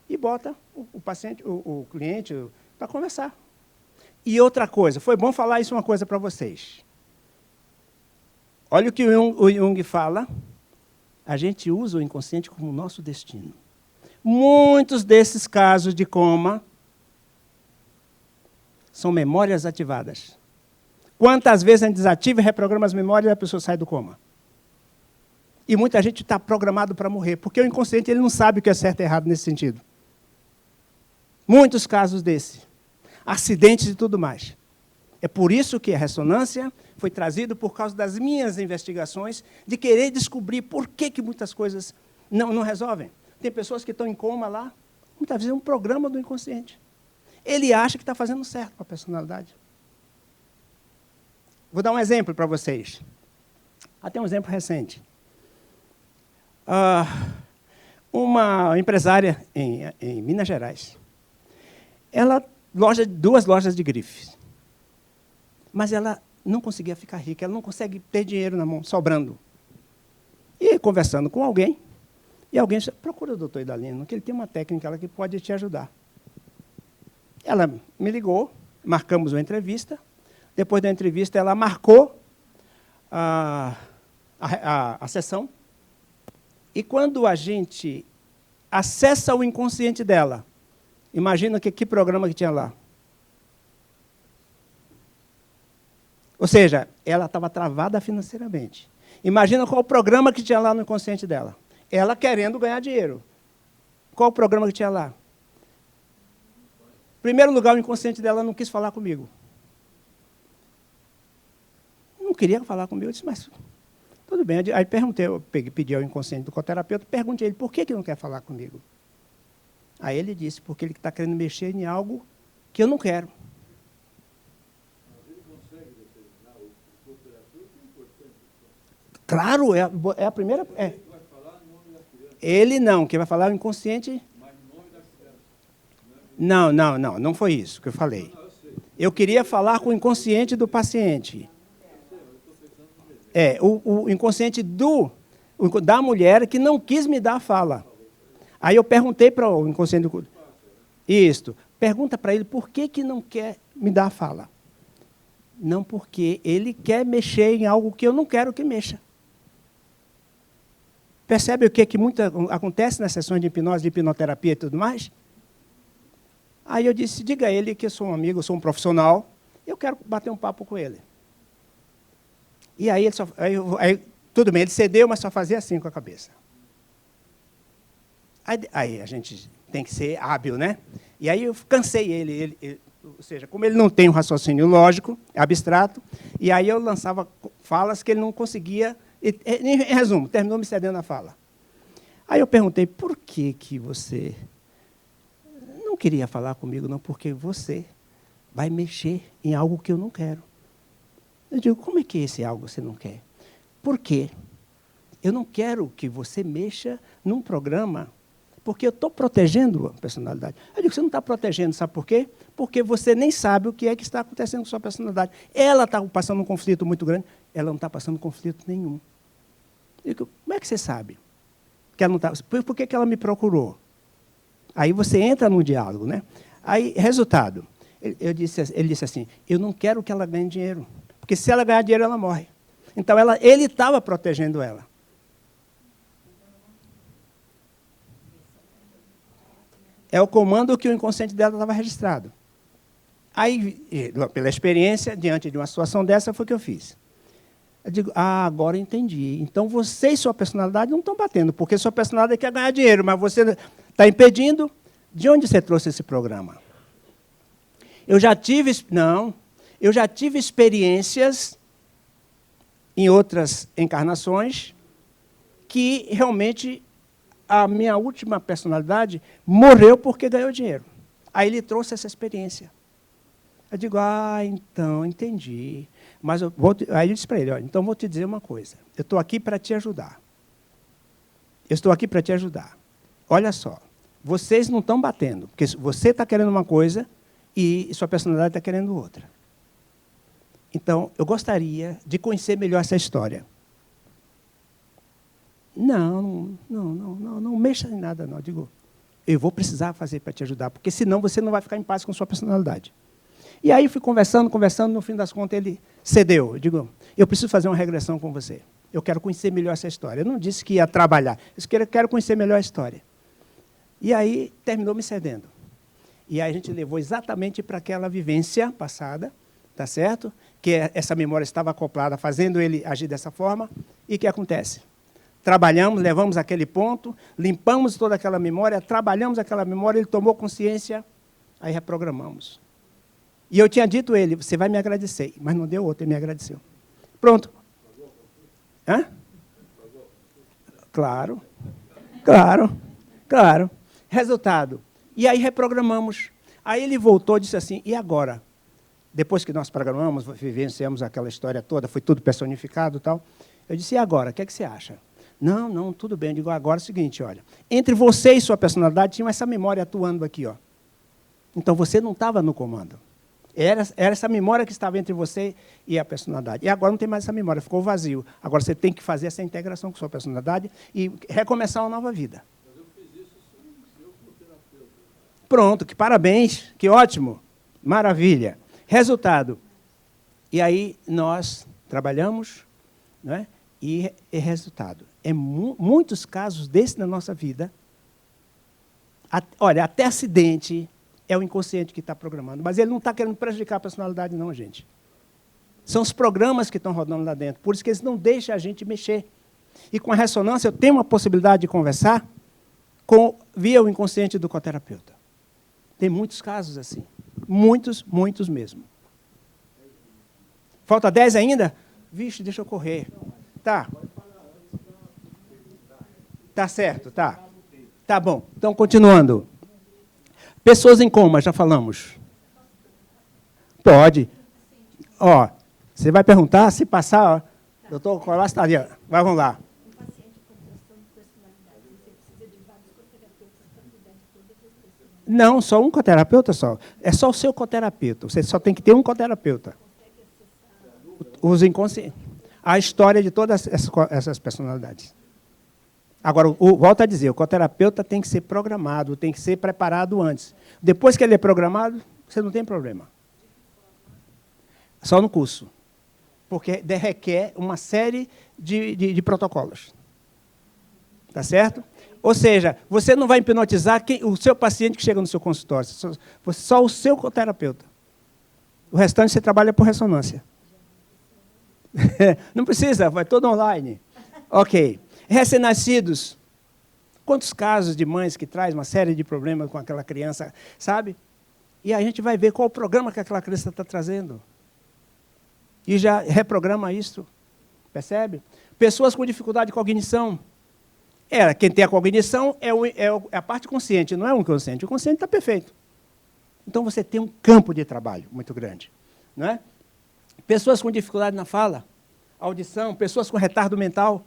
e bota o paciente, o cliente, para conversar. E outra coisa, foi bom falar isso uma coisa para vocês. Olha o que o Jung fala. A gente usa o inconsciente como nosso destino. Muitos desses casos de coma são memórias ativadas. Quantas vezes a gente desativa e reprograma as memórias e a pessoa sai do coma? E muita gente está programado para morrer, porque o inconsciente ele não sabe o que é certo e errado nesse sentido. Muitos casos desse. Acidentes e tudo mais. É por isso que a ressonância foi trazida por causa das minhas investigações, de querer descobrir por que muitas coisas não resolvem. Tem pessoas que estão em coma lá, muitas vezes é um programa do inconsciente. Ele acha que está fazendo certo com a personalidade. Vou dar um exemplo para vocês. Até um exemplo recente. Uma empresária em Minas Gerais, ela duas lojas de grifes, mas ela não conseguia ficar rica, ela não consegue ter dinheiro na mão, sobrando. E conversando com alguém, e alguém disse, procura o doutor Idalino, que ele tem uma técnica lá que pode te ajudar. Ela me ligou, marcamos uma entrevista. Depois da entrevista, ela marcou a sessão. E quando a gente acessa o inconsciente dela, imagina que programa que tinha lá. Ou seja, ela estava travada financeiramente. Imagina qual o programa que tinha lá no inconsciente dela. Ela querendo ganhar dinheiro. Qual o programa que tinha lá? Em primeiro lugar, o inconsciente dela não quis falar comigo. Não queria falar comigo. Eu disse, mas tudo bem. Aí perguntei, eu pedi ao inconsciente do coterapeuta, perguntei a ele, por que não quer falar comigo? Aí ele disse, porque ele está querendo mexer em algo que eu não quero. Mas ele consegue determinar o coterapeuta é importante. Claro, é a primeira... É. Ele vai falar no nome da criança. Ele não, quem vai falar é o inconsciente... Mas no nome da criança. Não foi isso que eu falei. Eu queria falar com o inconsciente do paciente. O inconsciente da mulher que não quis me dar a fala. Aí eu perguntei para o inconsciente do... Isso. Pergunta para ele por que não quer me dar a fala. Não, porque ele quer mexer em algo que eu não quero que mexa. Percebe o que acontece nas sessões de hipnose, de hipnoterapia e tudo mais? Aí eu disse, diga a ele que eu sou um amigo, eu sou um profissional, eu quero bater um papo com ele. E aí, tudo bem, ele cedeu, mas só fazia assim com a cabeça. Aí a gente tem que ser hábil, né? E aí eu cansei ele, ou seja, como ele não tem um raciocínio lógico, abstrato, e aí eu lançava falas que ele não conseguia, em resumo, terminou me cedendo a fala. Aí eu perguntei, por que você não queria falar comigo? Não, porque você vai mexer em algo que eu não quero. Eu digo, como é que esse algo você não quer? Por quê? Eu não quero que você mexa num programa, porque eu estou protegendo a personalidade. Eu digo, você não está protegendo, sabe por quê? Porque você nem sabe o que é que está acontecendo com sua personalidade. Ela está passando um conflito muito grande, ela não está passando conflito nenhum. Eu digo, como é que você sabe? Que ela não está... Por que ela me procurou? Aí você entra num diálogo, né? Aí, resultado, ele disse assim, eu não quero que ela ganhe dinheiro. Porque se ela ganhar dinheiro, ela morre. Então, ele estava protegendo ela. É o comando que o inconsciente dela estava registrado. Aí, pela experiência, diante de uma situação dessa, foi o que eu fiz. Eu digo, agora entendi. Então, você e sua personalidade não estão batendo, porque sua personalidade quer ganhar dinheiro, mas você está impedindo. De onde você trouxe esse programa? Eu já tive experiências em outras encarnações que realmente a minha última personalidade morreu porque ganhou dinheiro. Aí ele trouxe essa experiência. Eu digo, então, entendi. Mas aí eu disse para ele, olha, então vou te dizer uma coisa. Eu estou aqui para te ajudar. Eu estou aqui para te ajudar. Olha só, vocês não estão batendo, porque você está querendo uma coisa e sua personalidade está querendo outra. Então, eu gostaria de conhecer melhor essa história. Não mexa em nada, não. Eu digo, eu vou precisar fazer para te ajudar, porque senão você não vai ficar em paz com sua personalidade. E aí fui conversando, no fim das contas ele cedeu. Eu digo, eu preciso fazer uma regressão com você. Eu quero conhecer melhor essa história. Eu não disse que ia trabalhar, eu quero conhecer melhor a história. E aí terminou me cedendo. E aí a gente levou exatamente para aquela vivência passada, tá certo? que essa memória estava acoplada, fazendo ele agir dessa forma. E o que acontece? Trabalhamos, levamos aquele ponto, limpamos toda aquela memória, trabalhamos aquela memória, ele tomou consciência, aí reprogramamos. E eu tinha dito a ele, você vai me agradecer, mas não deu outro, ele me agradeceu. Pronto. Hã? Claro, claro. Resultado. E aí reprogramamos. Aí ele voltou e disse assim, e agora? Depois que nós programamos, vivenciamos aquela história toda, foi tudo personificado e tal. Eu disse, e agora? O que é que você acha? Não, tudo bem. Eu digo, agora é o seguinte, olha. Entre você e sua personalidade tinha essa memória atuando aqui, ó. Então você não estava no comando. Era essa memória que estava entre você e a personalidade. E agora não tem mais essa memória, ficou vazio. Agora você tem que fazer essa integração com sua personalidade e recomeçar uma nova vida. Mas eu fiz isso sem eu como terapeuta. Pronto, que parabéns, que ótimo, maravilha. Resultado. E aí nós trabalhamos, não é? E resultado. Muitos casos desses na nossa vida, olha, até acidente é o inconsciente que está programando, mas ele não está querendo prejudicar a personalidade, não, gente. São os programas que estão rodando lá dentro, por isso que eles não deixam a gente mexer. E com a ressonância eu tenho uma possibilidade de conversar via o inconsciente do coterapeuta. Tem muitos casos assim. Muitos mesmo. Falta 10 ainda? Vixe, deixa eu correr. Tá. Tá certo, tá. Tá bom. Então, continuando. Pessoas em coma, já falamos. Pode. Ó, você vai perguntar, se passar, ó, doutor Colas está ali. Ó. Vamos lá. Um paciente com transtorno de personalidade, você precisa de vários coterapeutas para cuidar de todas as pessoas. Não, só um coterapeuta só. É só o seu coterapeuta. Você só tem que ter um coterapeuta. Os inconscientes. A história de todas essas personalidades. Agora, volto a dizer, o coterapeuta tem que ser programado, tem que ser preparado antes. Depois que ele é programado, você não tem problema. Só no curso. Porque requer uma série de protocolos. Tá certo? Ou seja, você não vai hipnotizar o seu paciente que chega no seu consultório, só o seu coterapeuta. O restante você trabalha por ressonância. Não precisa, vai todo online. Ok. Recém-nascidos. Quantos casos de mães que traz uma série de problemas com aquela criança, sabe? E a gente vai ver qual o programa que aquela criança está trazendo. E já reprograma isso. Percebe? Pessoas com dificuldade de cognição. Quem tem a cognição é a parte consciente, não é o inconsciente. O consciente está perfeito. Então você tem um campo de trabalho muito grande. Não é? Pessoas com dificuldade na fala, audição, pessoas com retardo mental.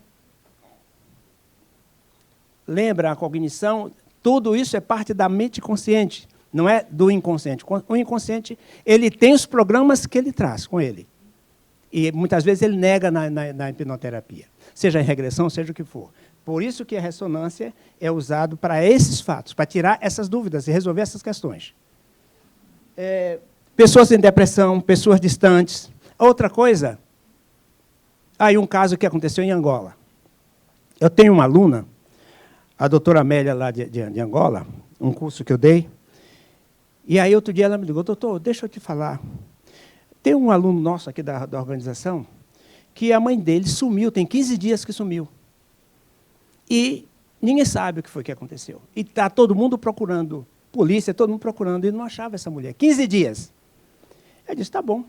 Lembra, a cognição, tudo isso é parte da mente consciente, não é do inconsciente. O inconsciente, ele tem os programas que ele traz com ele. E muitas vezes ele nega na hipnoterapia, seja em regressão, seja o que for. Por isso que a ressonância é usado para esses fatos, para tirar essas dúvidas e resolver essas questões. Pessoas em depressão, pessoas distantes. Outra coisa, aí um caso que aconteceu em Angola. Eu tenho uma aluna, a doutora Amélia, lá de Angola, um curso que eu dei, e aí outro dia ela me ligou, doutor, deixa eu te falar. Tem um aluno nosso aqui da organização, que a mãe dele sumiu, tem 15 dias que sumiu. E ninguém sabe o que foi que aconteceu. E está todo mundo procurando, polícia, todo mundo procurando, e não achava essa mulher. 15 dias. Eu disse, tá bom.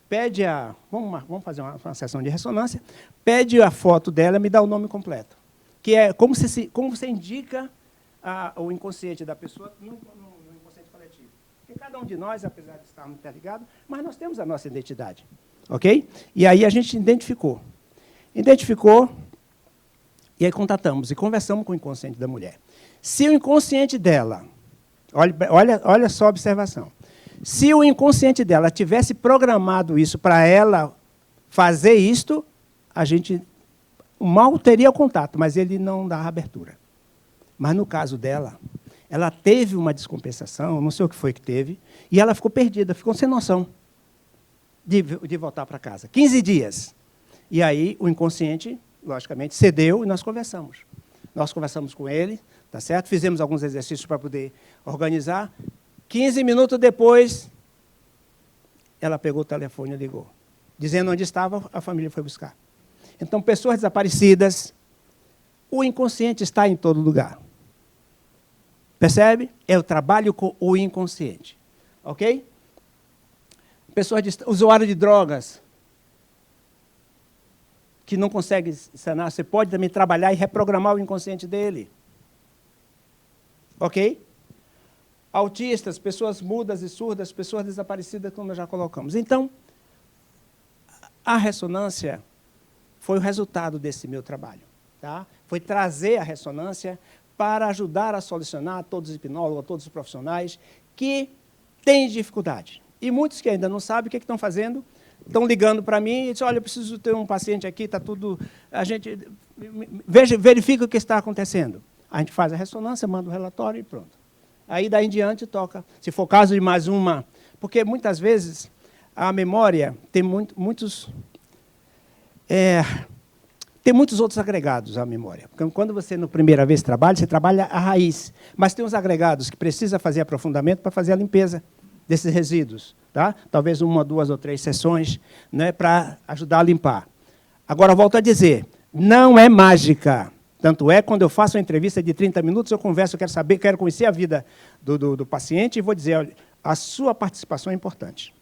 Pede vamos fazer uma sessão de ressonância, pede a foto dela, me dá o nome completo. Que é como você indica o inconsciente da pessoa no inconsciente coletivo. Porque cada um de nós, apesar de estarmos interligados, mas nós temos a nossa identidade. Ok? E aí a gente identificou. E aí contatamos e conversamos com o inconsciente da mulher. Se o inconsciente dela, olha só a observação, se o inconsciente dela tivesse programado isso para ela fazer isto, a gente mal teria o contato, mas ele não dá abertura. Mas no caso dela, ela teve uma descompensação, não sei o que foi que teve, e ela ficou perdida, ficou sem noção de voltar para casa. 15 dias. E aí o inconsciente, logicamente, cedeu e nós conversamos. Nós conversamos com ele, tá certo? Fizemos alguns exercícios para poder organizar. 15 minutos depois, ela pegou o telefone e ligou. Dizendo onde estava, a família foi buscar. Então, pessoas desaparecidas, o inconsciente está em todo lugar. Percebe? É o trabalho com o inconsciente. Ok? Pessoas usuários de drogas, que não consegue sanar, você pode também trabalhar e reprogramar o inconsciente dele. Ok? Autistas, pessoas mudas e surdas, pessoas desaparecidas, como nós já colocamos. Então, a ressonância foi o resultado desse meu trabalho. Tá? Foi trazer a ressonância para ajudar a solucionar a todos os hipnólogos, a todos os profissionais que têm dificuldade. E muitos que ainda não sabem o que estão fazendo, estão ligando para mim e dizem, olha, eu preciso ter um paciente aqui, está tudo... A gente verifica o que está acontecendo. A gente faz a ressonância, manda o relatório e pronto. Aí, daí em diante, toca. Se for caso de mais uma... Porque, muitas vezes, a memória tem muitos outros agregados à memória. Porque quando você, na primeira vez, trabalha, você trabalha a raiz. Mas tem uns agregados que precisa fazer aprofundamento para fazer a limpeza desses resíduos. Tá? Talvez 1, 2 ou 3 sessões, né, para ajudar a limpar. Agora, volto a dizer, não é mágica. Tanto é, quando eu faço uma entrevista de 30 minutos, eu converso, eu quero saber, quero conhecer a vida do paciente e vou dizer, olha, a sua participação é importante.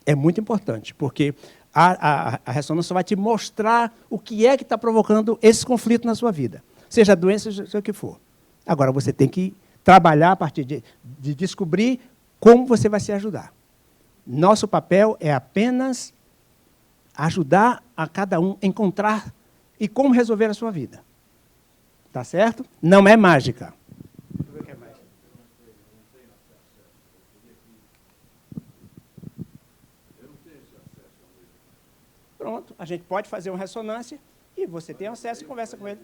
É muito importante, porque a ressonância vai te mostrar o que é que está provocando esse conflito na sua vida. Seja a doença, seja o que for. Agora, você tem que trabalhar a partir de descobrir como você vai se ajudar. Nosso papel é apenas ajudar a cada um a encontrar e como resolver a sua vida. Tá certo? Não é mágica. Pronto, a gente pode fazer uma ressonância e você tem acesso e conversa com ele.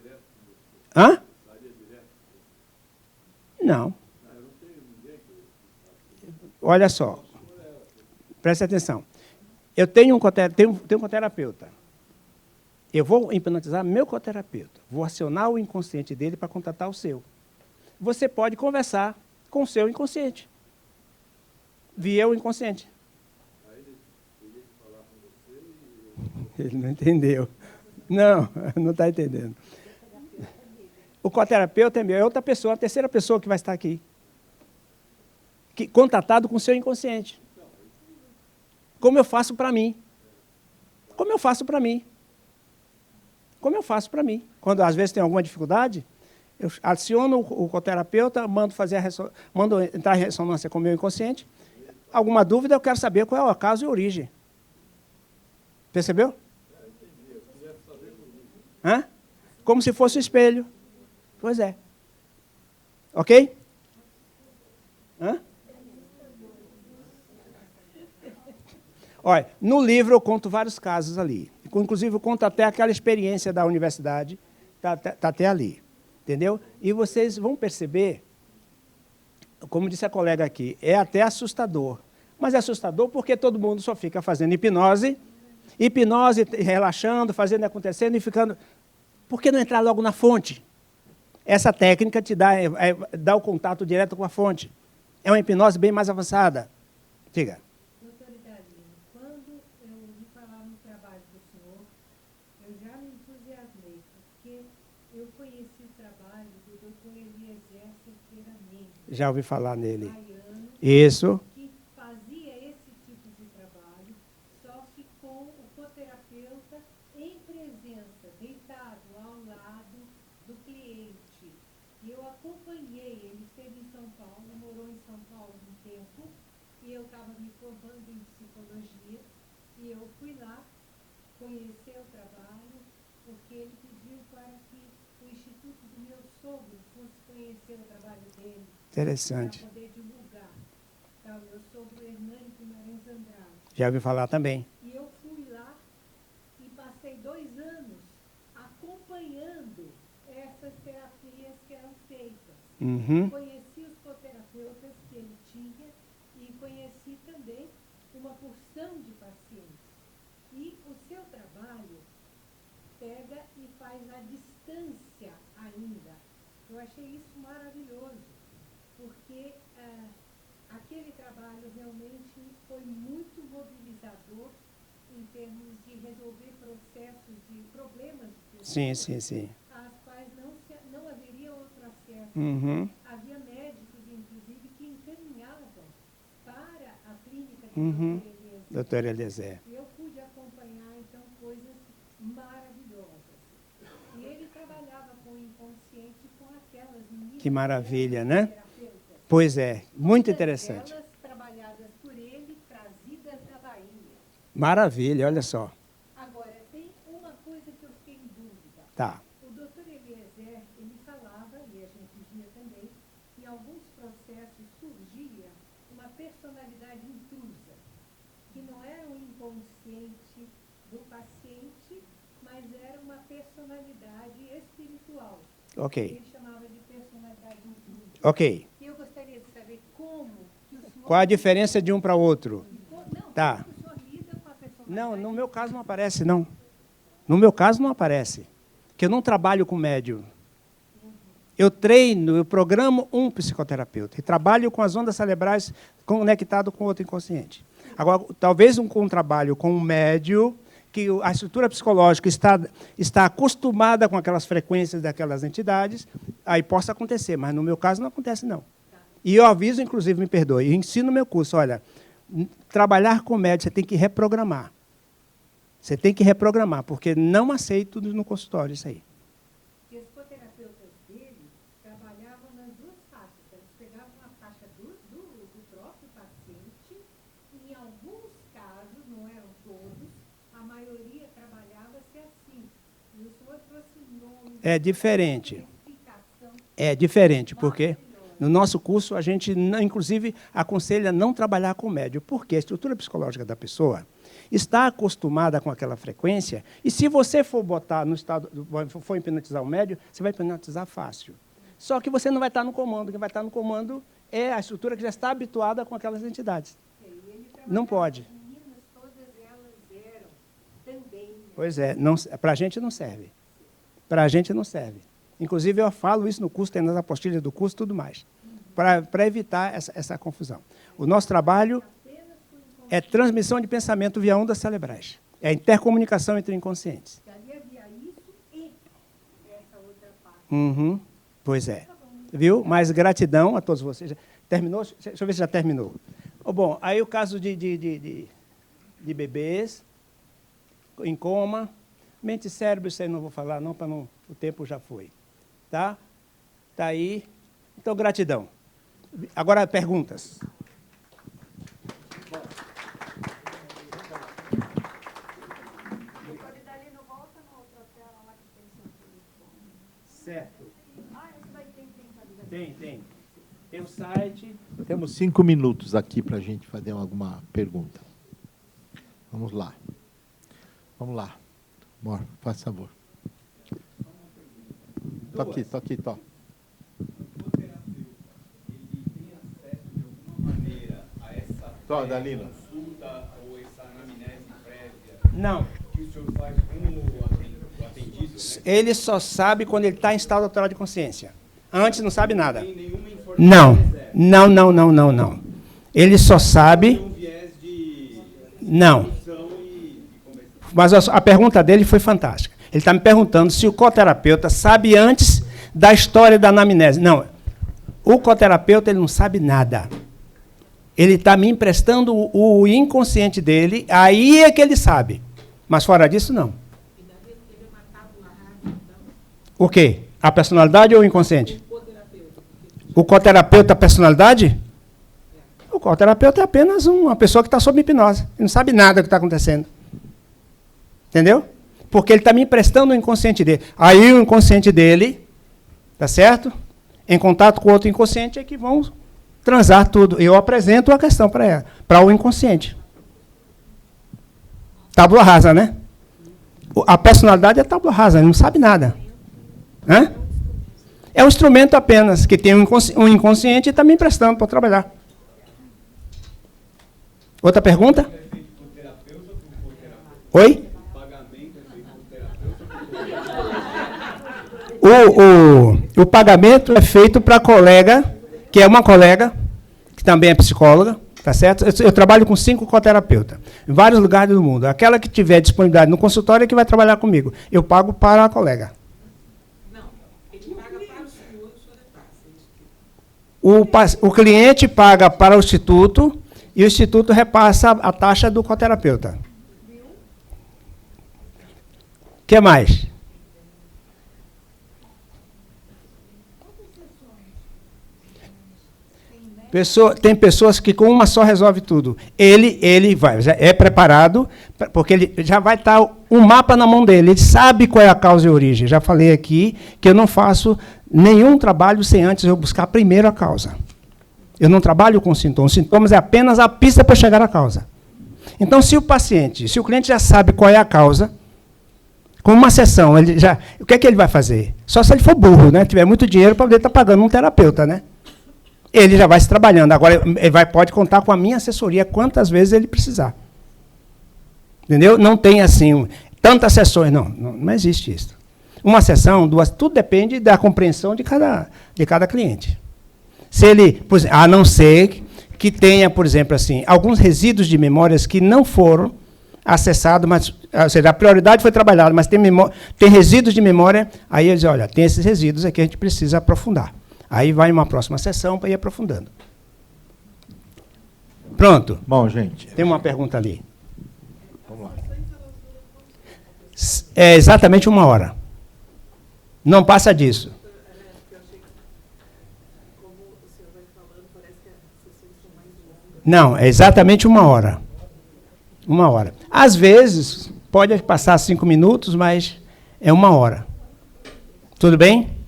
Hã? Não. Olha só, preste atenção. Eu tenho um coterapeuta. Eu vou hipnotizar meu coterapeuta. Vou acionar o inconsciente dele para contatar o seu. Você pode conversar com o seu inconsciente. Via o inconsciente. Ele não entendeu. Não está entendendo. O coterapeuta é meu, é outra pessoa, a terceira pessoa que vai estar aqui. Contatado com o seu inconsciente. Como eu faço para mim. Como eu faço para mim. Como eu faço para mim. Quando às vezes tem alguma dificuldade, eu aciono o coterapeuta, mando entrar em ressonância com o meu inconsciente. Alguma dúvida, eu quero saber qual é o caso e a origem. Percebeu? Hã? Como se fosse um espelho. Pois é. Ok? Hã? Olha, no livro eu conto vários casos ali. Inclusive, eu conto até aquela experiência da universidade, está até ali. Entendeu? E vocês vão perceber, como disse a colega aqui, é até assustador. Mas é assustador porque todo mundo só fica fazendo hipnose, relaxando, fazendo acontecendo e ficando... Por que não entrar logo na fonte? Essa técnica te dá o contato direto com a fonte. É uma hipnose bem mais avançada. Diga. Doutor Idalino, quando eu ouvi falar no trabalho do senhor, eu já me entusiasmei, porque eu conheci o trabalho do doutor Eliezer Cerqueira Mendes. Já ouvi falar nele. Baiano, Isso. que fazia esse tipo de trabalho, só que com o coterapeuta em presença, deitado ao lado do cliente. E eu acompanhei, ele esteve em São Paulo, morou em São Paulo um tempo, e eu estava me formando em psicologia, e eu fui lá conhecer o trabalho, porque ele pediu para que o Instituto do meu sogro fosse conhecer o trabalho dele. Interessante. Para poder divulgar. Então, meu sogro Hernani Guimarães Andrade. Já ouvi falar também. E eu fui lá e passei 2 anos acompanhando essas terapias que eram feitas. Uhum. Conheci os coterapeutas que ele tinha e conheci também uma porção de pacientes. E o seu trabalho pega e faz à distância ainda. Eu achei isso maravilhoso, porque aquele trabalho realmente foi muito mobilizador em termos de resolver processos de problemas de pessoas, Sim, sim, sim. às quais não haveria outro acesso. Uhum. Havia médicos, inclusive, que encaminhavam para a clínica de Uhum. Dr. Eliezer. Doutor Eliezer. Eu pude acompanhar, então, coisas maravilhosas. E ele trabalhava com o inconsciente com aquelas meninas. Que maravilha, né? terapeutas. Pois é, muito Todas interessante. elas trabalhadas por ele, trazidas da Bahia. Maravilha, olha só. Agora, tem uma coisa que eu fiquei em dúvida. Tá. O doutor Eliezer, ele falava, e a gente via também, que em alguns processos surgia uma personalidade intrusa, que não era um inconsciente do paciente, mas era uma personalidade espiritual. Ok, Ele chamava de personalidade intrusa. ok. E eu gostaria de saber como que o senhor... Qual a diferença de um para o outro? Não, Tá. como que o senhor lida com a personalidade... Não, no meu caso não aparece, não. No meu caso não aparece. Porque eu não trabalho com médium. Eu treino, eu programo um psicoterapeuta e trabalho com as ondas cerebrais conectado com outro inconsciente. Agora, talvez com um trabalho com um médium, que a estrutura psicológica está acostumada com aquelas frequências daquelas entidades, aí possa acontecer, mas no meu caso não acontece, não. E eu aviso, inclusive, me perdoe, eu ensino no meu curso, olha, trabalhar com médium, você tem que reprogramar. Você tem que reprogramar, porque não aceito tudo no consultório isso aí. E os coterapeutas dele trabalhavam nas duas faixas. Eles pegavam a faixa do próprio paciente, e em alguns casos, não eram todos, a maioria trabalhava-se assim. E o senhor trouxe nomes... É diferente. Explicação É diferente, porque maravilhosa. no nosso curso a gente, inclusive, aconselha não trabalhar com médium, porque a estrutura psicológica da pessoa está acostumada com aquela frequência, e se você for botar no estado, for hipnotizar o médium, você vai hipnotizar fácil. Só que você não vai estar no comando, quem vai estar no comando é a estrutura que já está habituada com aquelas entidades. E ele Não pode. As meninas, todas elas eram também... Pois é, para a gente não serve. Para a gente não serve. Inclusive, eu falo isso no curso, tem nas apostilhas do curso e tudo mais, para evitar essa confusão. O nosso trabalho é transmissão de pensamento via ondas cerebrais. É a intercomunicação entre inconscientes. Ali havia isso e essa outra parte. Uhum. Pois é. Viu? Mas gratidão a todos vocês. Terminou? Deixa eu ver se já terminou. Bom, aí o caso de bebês em coma, mente e cérebro, isso aí não vou falar, não, para não, o tempo já foi. Tá? Tá aí. Então, gratidão. Agora, perguntas. Certo. Tem. Tem o site. Temos 5 minutos aqui para a gente fazer alguma pergunta. Vamos lá. Vamos lá. Mor, faz favor. Tô aqui. Tó, Dalila. Consulta ou essa anamnese prévia Não. que o senhor faz com o atendido, né? Ele só sabe quando ele está em estado alterado de consciência. Antes não sabe nada. Tem nenhuma informação Não. Ele só sabe... um viés de Não. discussão e conversa. Mas a pergunta dele foi fantástica. Ele está me perguntando se o coterapeuta sabe antes da história da anamnese. Não. O coterapeuta ele não sabe nada. Ele está me emprestando o inconsciente dele, aí é que ele sabe. Mas fora disso, não. O quê? A personalidade ou o inconsciente? O coterapeuta, a personalidade? O coterapeuta é apenas uma pessoa que está sob hipnose. Ele não sabe nada do que está acontecendo. Entendeu? Porque ele está me emprestando o inconsciente dele. Aí o inconsciente dele, tá certo? Em contato com o outro inconsciente é que vão transar tudo. Eu apresento a questão para ela, para o inconsciente. Tábula rasa, né? A personalidade é tábula rasa, ele não sabe nada. Hã? É um instrumento apenas, que tem um inconsciente e está me emprestando para trabalhar. Outra pergunta? É feito por terapeuta ou por terapeuta? Oi? O pagamento é feito por terapeuta ou por terapeuta? O pagamento é feito para a colega, que é uma colega, que também é psicóloga, Tá certo? Eu trabalho com 5 coterapeutas, em vários lugares do mundo. Aquela que tiver disponibilidade no consultório é que vai trabalhar comigo. Eu pago para a colega. Não, ele paga para o senhor repassa. O cliente paga para o instituto e o instituto repassa a taxa do coterapeuta. O que mais? Tem pessoas que com uma só resolve tudo. Ele vai, já é preparado, porque ele já vai estar um mapa na mão dele. Ele sabe qual é a causa e a origem. Já falei aqui que eu não faço nenhum trabalho sem antes eu buscar primeiro a causa. Eu não trabalho com sintomas. Os sintomas é apenas a pista para chegar à causa. Então, se o cliente já sabe qual é a causa, com uma sessão, o que é que ele vai fazer? Só se ele for burro, né? Tiver muito dinheiro para poder estar pagando um terapeuta, né? Ele já vai se trabalhando. Agora, ele pode contar com a minha assessoria quantas vezes ele precisar. Entendeu? Não tem, assim, tantas sessões. Não existe isso. Uma sessão, 2, tudo depende da compreensão de cada cliente. Se ele, por exemplo, a não ser que tenha, por exemplo, assim, alguns resíduos de memórias que não foram acessados, mas, ou seja, a prioridade foi trabalhada, mas tem resíduos de memória, aí eles dizem, olha, tem esses resíduos aqui, a gente precisa aprofundar. Aí vai uma próxima sessão para ir aprofundando. Pronto. Bom, gente. Tem uma pergunta ali. Vamos lá. É exatamente 1 hora. Não passa disso. Não, é exatamente 1 hora. 1 hora. Às vezes, pode passar 5 minutos, mas é 1 hora. Tudo bem?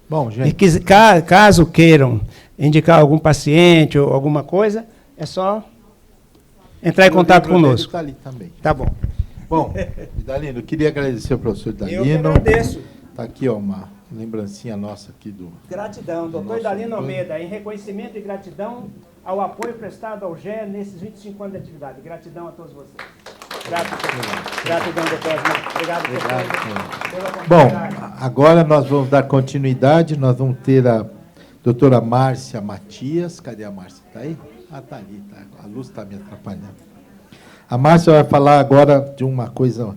Bom, gente. E caso queiram indicar algum paciente ou alguma coisa, é só entrar em contato conosco. Está ali também. Tá bom. Bom, Idalino, eu queria agradecer ao professor Idalino. Eu que agradeço. Está aqui ó, uma lembrancinha nossa aqui do... Gratidão, doutor Idalino Almeida, em reconhecimento e gratidão ao apoio prestado ao GE nesses 25 anos de atividade. Gratidão a todos vocês. Gratidão, doutor Osmar. Obrigado pela Bom, oportunidade. agora nós vamos dar continuidade, nós vamos ter a doutora Márcia Matias. Cadê a Márcia? Está aí? Ah, está ali, tá. A luz está me atrapalhando. A Márcia vai falar agora de uma coisa